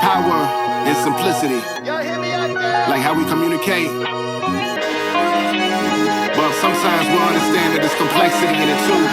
power and simplicity, like how we communicate. But sometimes we'll understand that there's complexity in it too.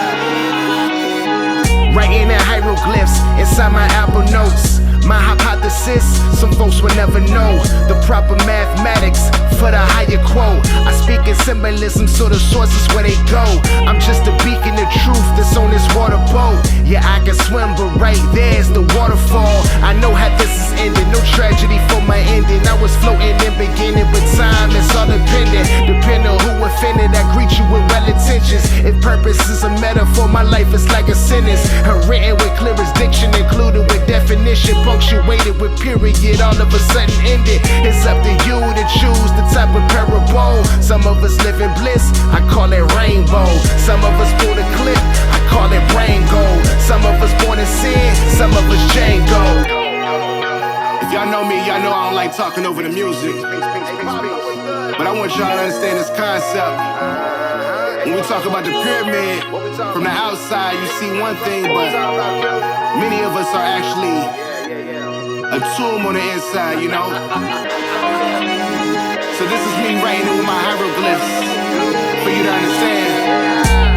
Writing in hieroglyphs inside my album notes. My hypothesis, some folks will never know the proper mathematics for the higher quote. I speak in symbolism, so the source is where they go. I'm just a beacon of truth that's on this water boat. Yeah, I can swim, but right there's the waterfall. I know how this is ending, no tragedy for my ending. I was floating in beginning, but time is all dependent. Depending on who offended, I greet you with well intentions. If purpose is a metaphor, my life is like a sentence. Written with clearest diction, included with definition. Punctuated with period, all of a sudden ended. It's up to you to choose the type of parable. Some of us live in bliss, I call it rainbow. Some of us pull the clip, I call it brain gold. Some of us born in sin, some of us Django. If y'all know me, y'all know I don't like talking over the music, but I want y'all to understand this concept. When we talk about the pyramid, from the outside you see one thing, but many of us are actually a tomb on the inside, you know? So this is me writing it with my hieroglyphs for you to understand.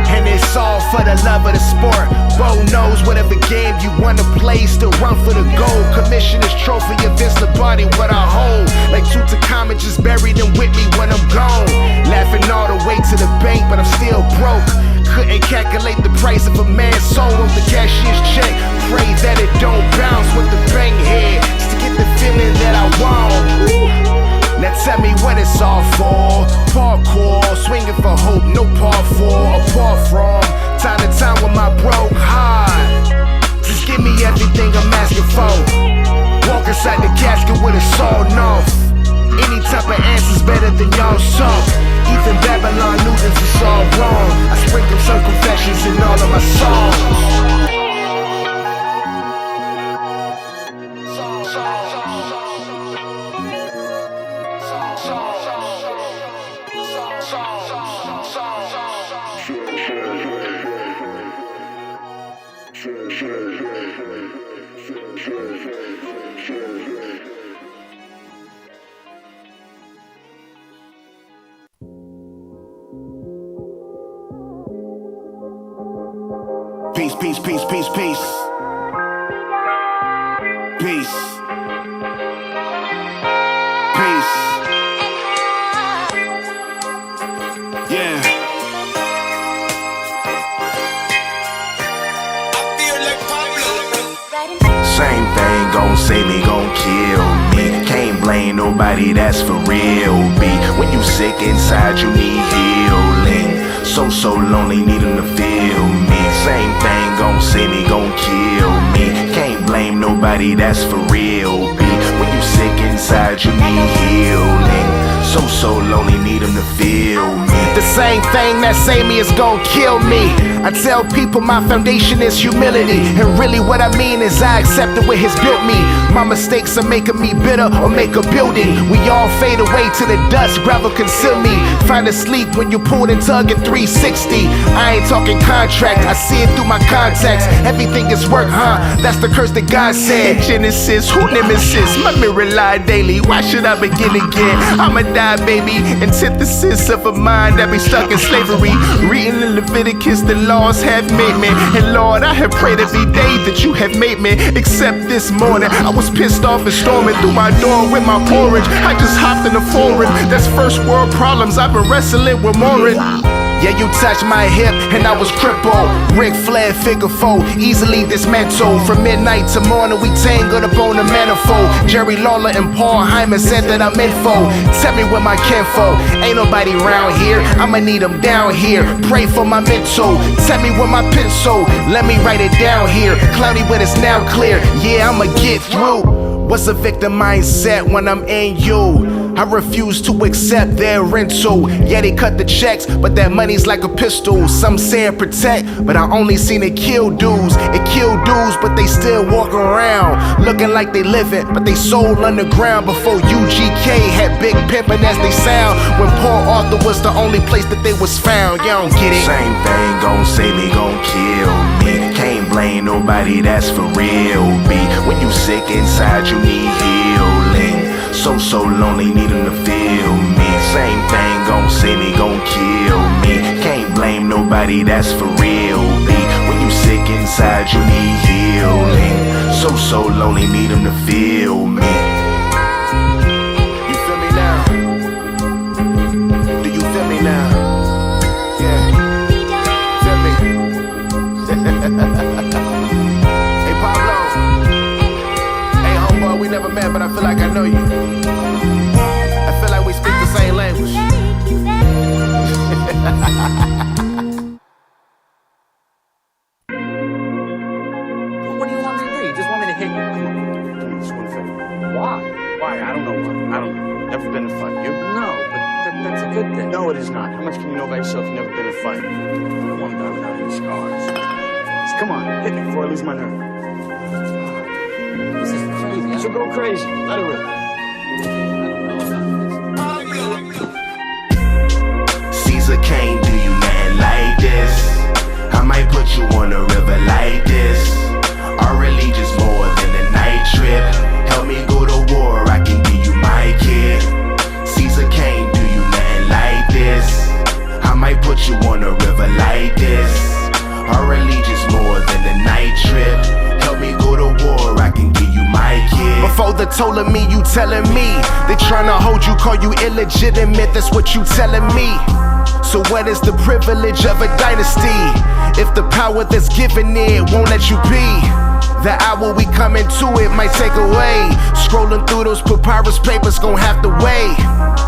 And it's all for the love of the sport. Bo knows whatever game you wanna play, still run for the goal. Commissioner's trophy of Vince Lombardi, what I hold. Like Tutankhamun just buried him with me when I'm gone. Laughing all the way to the bank, but I'm still broke. Couldn't calculate the price of a man's soul on the cashier's check. Pray that it don't bounce with the bang head, just to get the feeling that I want. Now tell me what it's all for. Parkour, swinging for hope, no par for. Apart from time to time with my broke heart, just give me everything I'm asking for. Walk inside the casket with a sawn off. Any type of answer's better than y'all talk. Even Babylon knew this was all wrong. I sprinkle some confessions in all of my songs. Peace, peace, peace, peace, peace. Peace. Peace. Yeah. Same thing gon' say me, gon' kill me. Can't blame nobody, that's for real, B. When you sick inside, you need healing. So lonely, need him to feel me. Same thing gon' say me, gon' kill me. Can't blame nobody, that's for real, B. When you sick inside, you need healing. So lonely, need him to feel me. The same thing that say me is gon' kill me. I tell people my foundation is humility, and really what I mean is I accept the way He's built me. My mistakes are making me bitter or make a building. We all fade away to the dust, gravel conceal me. Find a sleep when you pull and tug at 360. I ain't talking contract, I see it through my contacts. Everything is work, huh? That's the curse that God said. Genesis, who nemesis? My mirror lie daily, why should I begin again? I'ma die, baby, antithesis of a mind that be stuck in slavery. Reading in Leviticus, the laws have made me. And Lord, I have prayed every day that you have made me. Except this morning, I was pissed off and storming through my door with my porridge. I just hopped in the foreign. That's first world problems, I've been wrestling with more. Yeah, you touched my hip and I was crippled. Ric Flair figure four, easily dismantled. From midnight to morning we tangled up on the manifold. Jerry Lawler and Paul Hyman said that I'm info. Tell me where my kinfolk, ain't nobody round here, I'ma need them down here. Pray for my mental, tell me where my pencil, let me write it down here. Cloudy but it's now clear, yeah I'ma get through. What's a victim mindset when I'm in you? I refuse to accept their rental. Yeah, they cut the checks, but that money's like a pistol. Some saying protect, but I only seen it kill dudes. It killed dudes, but they still walk around looking like they living, but they sold underground. Before UGK had big pimpin' as they sound, when Port Arthur was the only place that they was found. You don't get it. Same thing gon' say me, gon' kill me. Can't blame nobody, that's for real, B. When you sick inside, you need healing. So lonely, need him to feel me. Same thing gon' say me, gon' kill me. Can't blame nobody, that's for real, B. When you sick inside, you need healing. So lonely, need him to feel me. You feel me now? Do you feel me now? Yeah. Feel me? Hey Pablo. Hey homeboy, we never met, but I feel like I know you. I feel like we speak the same language. What do you want me to do? You just want me to hit you? Come on. Do me this one favor. Why? Why? I don't know why. I don't know. Never been in a fight. You? No, but that's a good thing. No, it is not. How much can you know about yourself? You've never been in a fight. I don't want to die without any scars. Just come on, hit me before I lose my nerve. This is crazy. She'll go crazy. Let her rip. Caesar can't do you nothing like this. I might put you on a river like this. Our religion's more than a night trip. Help me go to war, I can give you my kid. Caesar can't do you nothing like this. I might put you on a river like this. Our religion's more than a night trip. Help me go to war, I can give you my kid. Before the told of me, you telling me they tryna hold you, call you illegitimate. That's what you telling me. So what is the privilege of a dynasty if the power that's given it won't let you be? The hour we come into it might take away. Scrolling through those papyrus papers gon' have to wait.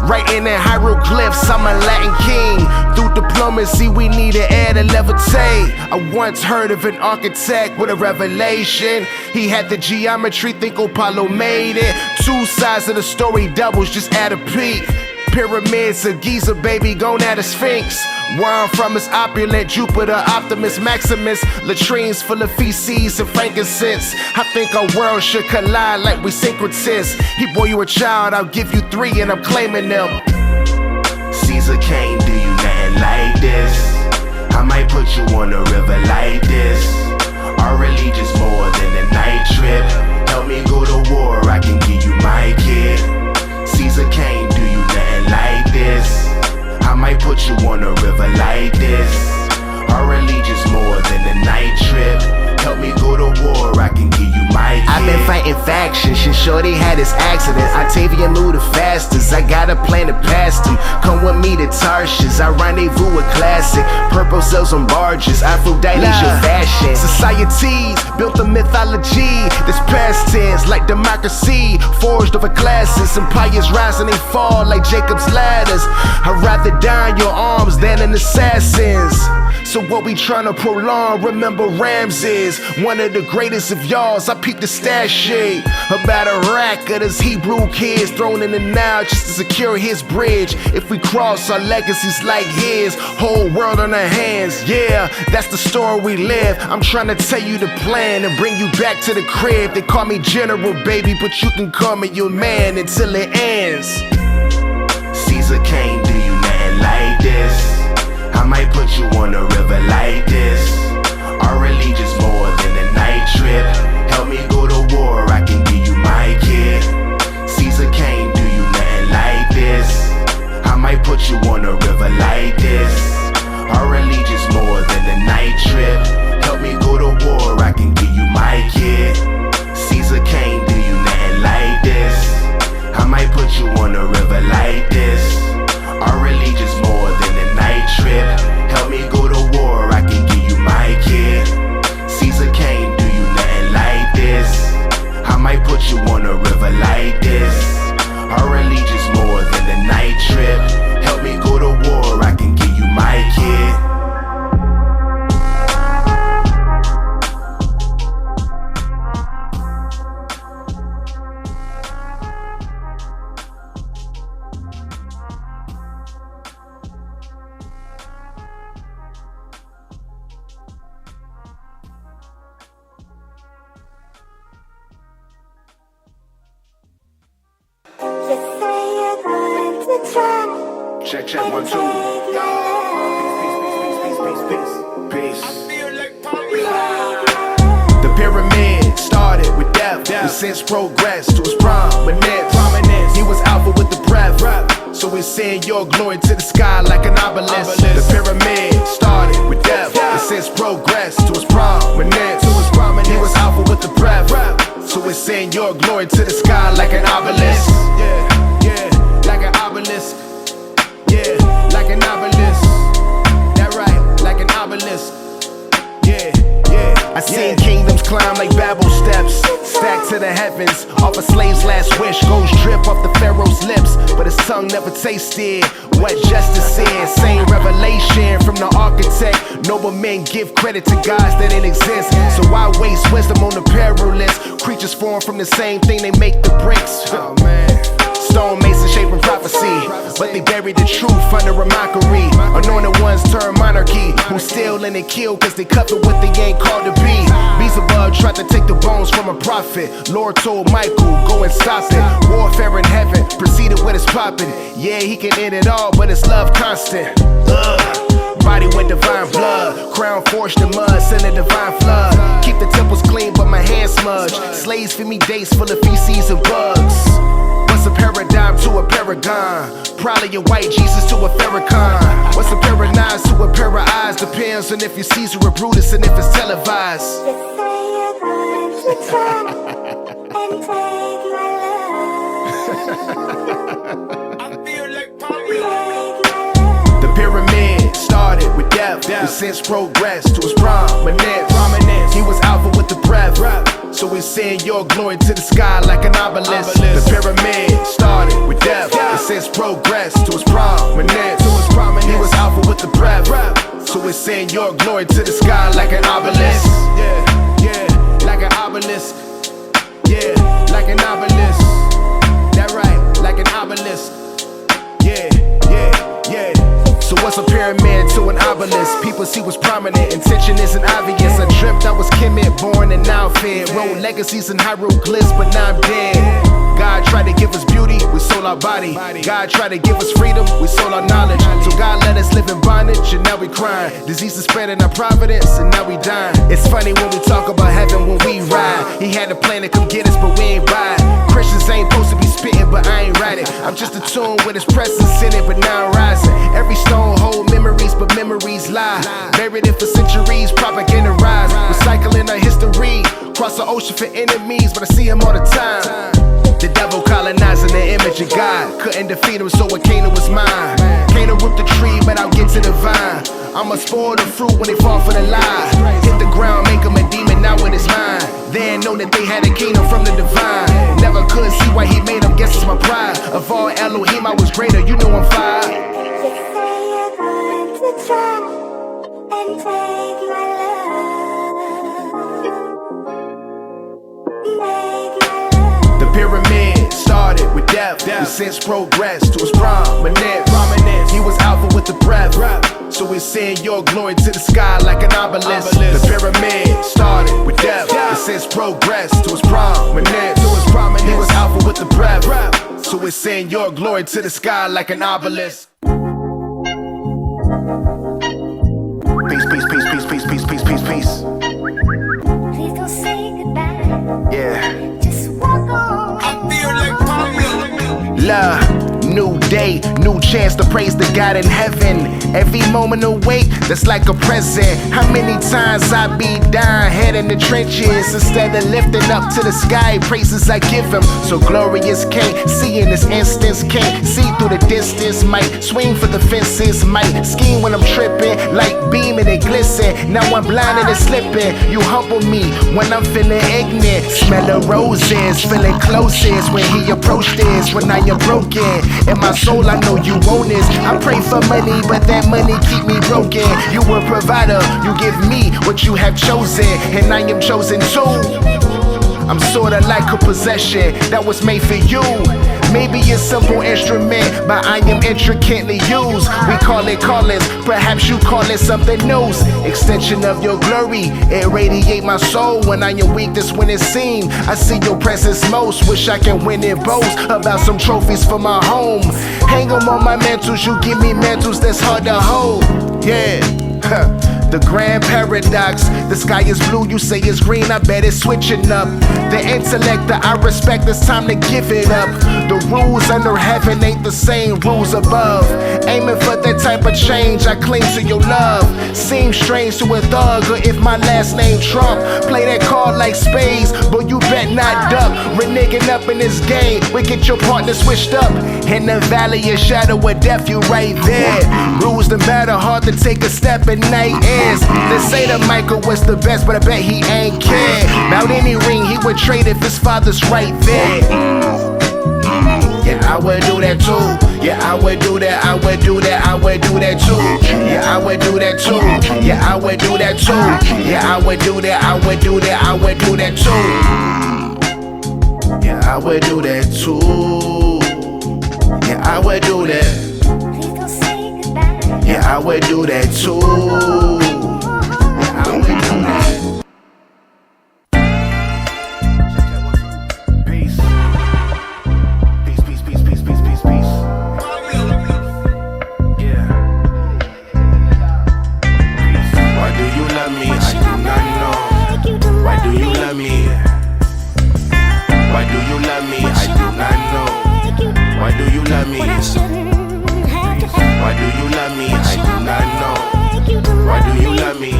Writing in hieroglyphs, I'm a Latin king. Through diplomacy, we need an air to levitate. I once heard of an architect with a revelation. He had the geometry, think Apollo made it. Two sides of the story doubles, just add a peak. Pyramids of Giza, baby, gone at a Sphinx. Where I'm from is opulent, Jupiter, Optimus, Maximus. Latrines full of feces and frankincense. I think our world should collide like we syncretists. He bore you a child, I'll give you 3 and I'm claiming them. Caesar can't do you nothing like this. I might put you on a river like this. Our religion's more than a night trip. Help me go to war, I can give you my kid. Caesar can't do you nothing like this. I might put you on a river like this. Our religion's more than a night trip. Help me go to war, I can give you my kid. I've been fighting factions since Shorty had his accident. Octavian moved the fastest, I got a plan to pass him. Come with me to Tarshish, I rendezvous with classic. Purple cells on barges, Aphrodite's your fashion. Societies built a mythology that's past tense like democracy. Forged over classes, empires rise and they fall like Jacob's ladders. I'd rather die in your arms than an assassin's. So what we tryna prolong, remember Ramses, one of the greatest of y'alls. I peeped the stash shade about a rack of this Hebrew kids thrown in the Nile just to secure his bridge. If we cross, our legacy's like his, whole world on our hands. Yeah, that's the story we live. I'm tryna tell you the plan and bring you back to the crib. They call me General, baby, but you can call me your man until it ends. Caesar can't do you nothing like this. I might put you on a river like this. Our religion's more than a night trip. Help me go to war, I can give you my kid. Caesar can't do you nothing like this. I might put you on a river like this. Our religion's more than a night trip. Help me go to war, I can give you my kid. Caesar can't do you nothing like this. I might put you on a river like this. Our religion's more than a night trip. Help me go to war, I can give you my kid. Caesar can't do you nothing like Check, check, 1, 2. Peace. The pyramid started with death. We since progressed to its prominence. He was alpha with the breath, so we send your glory to the sky like an obelisk. The pyramid started with death. We since progressed to its prominence. He was alpha with the breath, so we send your glory to the sky like an obelisk. Yeah, yeah, like an obelisk. Yeah, like an obelisk. That right, like an obelisk. Yeah, yeah. I seen kingdoms climb like Babel steps, stacked to the heavens. Off a slave's last wish, goes drip off the pharaoh's lips, but his tongue never tasted what justice is. Same revelation from the architect. Noble men give credit to gods that didn't exist, so why waste wisdom on the perilous? Creatures form from the same thing, they make the bricks. Oh man. Stone mason shaping prophecy, but they buried the truth under a mockery. Anointed ones turn monarchy, who steal and they kill cause they cover what they ain't called to be. Beelzebub tried to take the bones from a prophet. Lord told Michael, go and stop it. Warfare in heaven, proceeded with his popping. Yeah, he can end it all, but his love constant. Body with divine blood, crown forged in mud, send a divine flood. Keep the temples clean, but my hands smudged. Slaves feed me dates full of feces and bugs. What's a paradigm to a paragon? Probably a white Jesus to a Farrakhan. What's a pair of knives to a pair of eyes? Depends on if you're Caesar or Brutus and if it's televised. Just say you're going to try and take my love. I feel like The pyramid started with death. We since progressed to its prominence. He was alpha with the breath, so we send your glory to the sky like an obelisk. The pyramid started with death. We since progressed to its prominence. He was alpha with the breath, so we send your glory to the sky like an obelisk. Yeah, yeah, like an obelisk. Yeah, like an obelisk. That right, like an obelisk. Yeah, yeah, yeah. So what's a pyramid to an obelisk? People see what's prominent, intention isn't obvious. I dreamt I was Kemet, born in outfit. Wrote legacies in hieroglyphs, but now I'm dead. God tried to give us beauty, we sold our body. God tried to give us freedom, we sold our knowledge. So God let us live in bondage, and now we crying. Diseases spread in our providence, and now we dying. It's funny when we talk about heaven when we ride. He had a plan to come get us, but we ain't buy it. Christians ain't supposed to be spitting, but I ain't writing. I'm just attuned with his presence in it, but now I'm rising. Every stone hold memories, but memories lie. Buried it for centuries, propaganda rise. Recycling our history, cross the ocean for enemies, but I see him all the time. The devil colonizing the image of God. Couldn't defeat him, so a Canaan was mine. Canaan root the tree, but I'll get to the vine. I'ma spoil the fruit when they fall for the lie. Hit the ground, make him a demon, now in his mind. They ain't know that they had a kingdom from the divine. Never could see why he made them, guess it's my pride. Of all Elohim, I was greater, you know I'm fire. Just say you're going to try and take my love. The pyramid started with death. We since progressed to its prominence. He was alpha with the breath, so we send your glory to the sky like an obelisk. The pyramid started with death. We since progressed to its prominence. He was alpha with the breath, so we send your glory to the sky like an obelisk. Peace, peace, peace, peace, peace, peace, peace, peace, peace. Please don't say goodbye. Yeah. Just walk on. I feel like Pablo. Love, new day, new chance to praise the God in heaven. Every moment awake, that's like a present. How many times I be down, head in the trenches, instead of lifting up to the sky, praises I give him. So glorious, can't see in this instance, can't see through the distance, might swing for the fences, might scheme when I'm tripping, like beaming and glisten. Now I'm blinded and slipping. You humble me when I'm feeling ignorant. Smell the roses, feeling closest when he approached this. When I am broken, in my soul I know you want this. I pray for money, but that money keep me broken. You a provider, you give me what you have chosen, and I am chosen too. I'm sorta like a possession that was made for you. Maybe a simple instrument, but I am intricately used. We call it callings, perhaps you call it something new. Extension of your glory, it radiate my soul. When I am weak, that's when it seems I see your presence most. Wish I can win and boast about some trophies for my home. Hang them on my mantles, you give me mantles that's hard to hold. Yeah. The grand paradox, the sky is blue, you say it's green, I bet it's switching up. The intellect that I respect, it's time to give it up. The rules under heaven ain't the same rules above. Aiming for that type of change, I cling to your love. Seems strange to a thug, or if my last name Trump. Play that card like spades, but you bet not duck. Reneging up in this game, we get your partner switched up. In the valley of shadow of death, you right there. Rules that matter, hard to take a step at night is. They say that Michael was the best, but I bet he ain't care. About any ring he would trade if his father's right there. Yeah, I would do that too. Yeah, I would do that, I would do that, I would do that too. Yeah, I would do that too. Yeah, I would do that too. Yeah, I would do that, I would do that, I would do that too. Yeah, I would do that too. Yeah, I would do that. Please don't say goodbye. Yeah, I would do that too. Yeah, I would do that. Peace. Peace, peace, peace, peace, peace, peace, peace. Yeah. Peace. Why do you love me? I do not know. Why do you love me? Why do you love me? I do not know. Why do you love me? Why do you love me? I do not know. Why do you love me?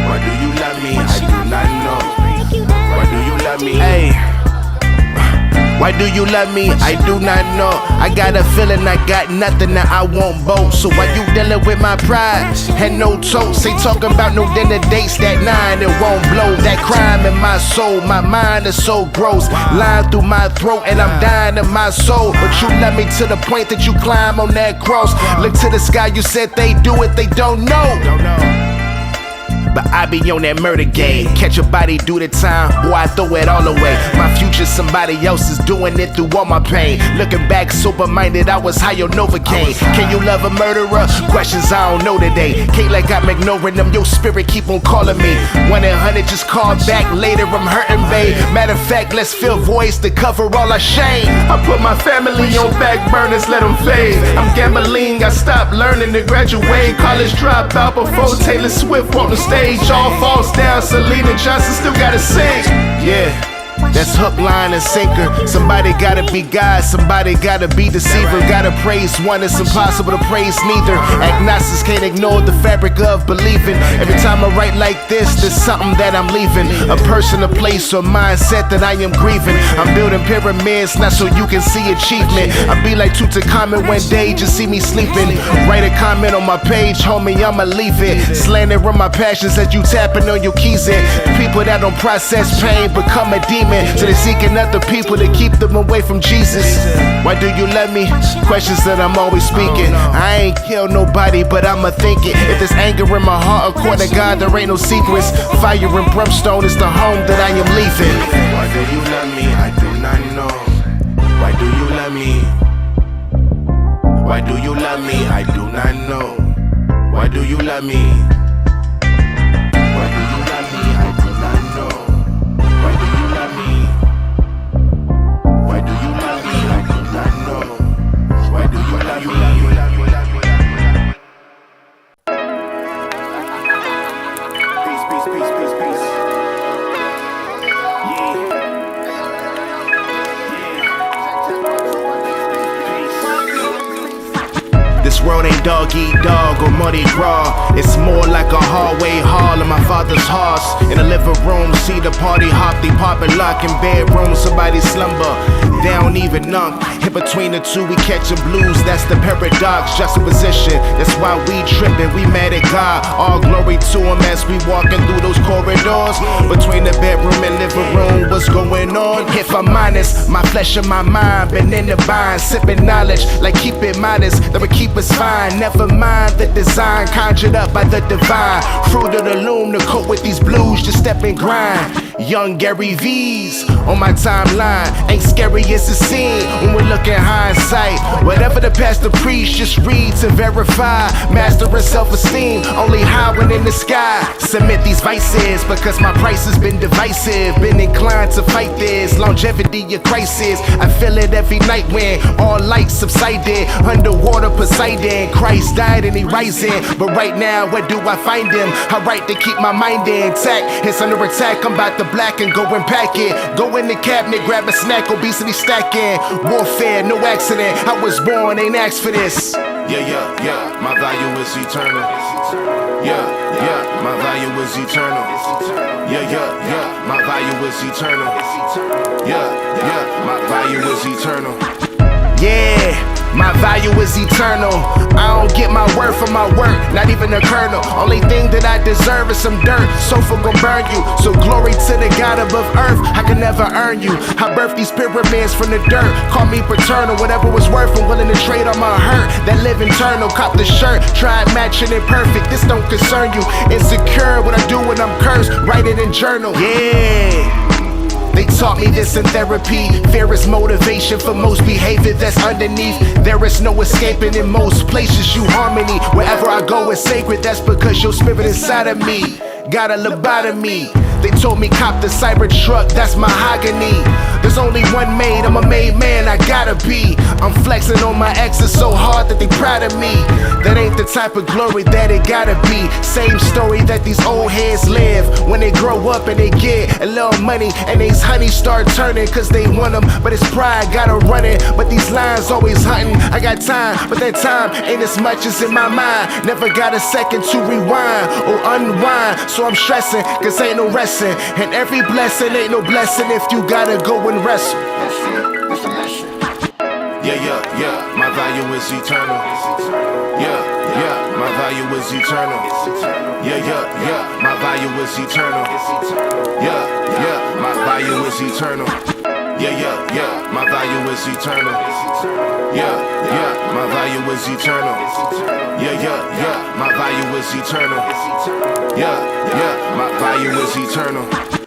Why do you love me? I do not know. Why do you love me? Hey. Why do you love me? I do not know. I got a feeling I got nothing that I won't bolt. So why you dealing with my pride? And no toast, ain't talking about no dinner dates. That 9, it won't blow. That crime in my soul, my mind is so gross. Line through my throat and I'm dying in my soul. But you love me to the point that you climb on that cross. Look to the sky, you said they do it, they don't know. But I be on that murder game. Catch a body, do the time, boy, I throw it all away. My future, somebody else is doing it through all my pain. Looking back, sober-minded, I was high on Novocaine. Can you love a murderer? Questions I don't know today. Can't like I'm ignoring them, your spirit keep on calling me. 1-800, just call back later, I'm hurting, babe. Matter of fact, let's fill voids to cover all our shame. I put my family on back burners, let them fade. I'm gambling, I stopped learning to graduate. College dropout before Taylor Swift on the stage. All falls down, Selena Johnson still gotta sing. Yeah, that's hook, line, and sinker. Somebody gotta be God, somebody gotta be deceiver. Gotta praise one, it's impossible to praise neither. Agnostics can't ignore the fabric of believing. Every time I write like this, there's something that I'm leaving. A person, a place, or mindset that I am grieving. I'm building pyramids, not so you can see achievement. I be like Tutankhamun one day, just see me sleeping. Write a comment on my page, homie, I'ma leave it. Slandering my passions as you tapping on your keys in. People that don't process pain become a demon. So they're seeking other people to keep them away from Jesus. Why do you love me? Questions that I'm always speaking. I ain't killed nobody, but I'ma think it. If there's anger in my heart, according to God, there ain't no secrets. Fire and brimstone is the home that I am leaving. Why do you love me? I do not know. Why do you love me? Why do you love me? I do not know. Why do you love me? Why do you love me? I do not know. Why do you love me? Why do you love me? I do not know. Why do you love me? Peace, peace, peace, peace, peace. This world ain't dog eat dog or Mardi Gras. It's more like a hallway hall in my father's house. In the living room, see the party hop, they pop and lock. In bedroom, somebody slumber, they don't even knock. In between the two, we catching blues, that's the paradox, juxtaposition. That's why we tripping, we mad at God. All glory to him as we walking through those corridors. Between the bedroom and living room, what's going on? If I'm honest, my flesh and my mind been in the bind, sipping knowledge, like keep it modest, that would keep us fine. Never mind the design, conjured up by the divine. Fruit of the loom to coat with these blues, just step and grind. Young Gary V's on my timeline. Ain't scary as it seems when we look in hindsight. Whatever the pastor preach, just read to verify. Mastering self-esteem, only high when in the sky. Submit these vices because my price has been divisive. Been inclined to fight this longevity of crisis. I feel it every night when all lights subsided. Underwater Poseidon, Christ died and he rising. But right now, where do I find him? I write to keep my mind intact. It's under attack, I'm about to black and go and pack it. Go in the cabinet, grab a snack, obesity stacking. Warfare, no accident. I was born, ain't asked for this. Yeah, my value is eternal. Yeah, my value is eternal. Yeah, my value is eternal. Yeah, my value is eternal. Yeah, my value is eternal. I don't get my worth from my work, not even a kernel. Only thing that I deserve is some dirt. Sofa gon' burn you. So glory to the God above earth. I can never earn you. I birthed these pyramids from the dirt. Call me paternal. Whatever was worth, I'm willing to trade on my hurt. That live internal. Cop the shirt. Tried matching it perfect. This don't concern you. Insecure what I do when I'm cursed. Write it in journal. Yeah. They taught me this in therapy. Fear is motivation for most behavior that's underneath. There is no escaping in most places, you harmony. Wherever I go is sacred, that's because your spirit inside of me got a lobotomy. They told me cop the cyber truck, that's mahogany. There's only one made, I'm a made man, I gotta be. I'm flexing on my exes so hard that they proud of me. That ain't the type of glory that it gotta be. Same story that these old heads live. When they grow up and they get a little money and these honeys start turning cause they want them. But it's pride, gotta run it. But these lines always hunting. I got time, but that time ain't as much as in my mind. Never got a second to rewind or unwind. So I'm stressing cause ain't no resting. And every blessing ain't no blessing if you gotta go and wrestle. Yeah, my value is eternal. Yeah, my value is eternal. Yeah, my value is eternal. Yeah, my value is eternal. Yeah, my value is eternal. Yeah, my value is eternal. Yeah, my value is eternal. Yeah, my value is eternal.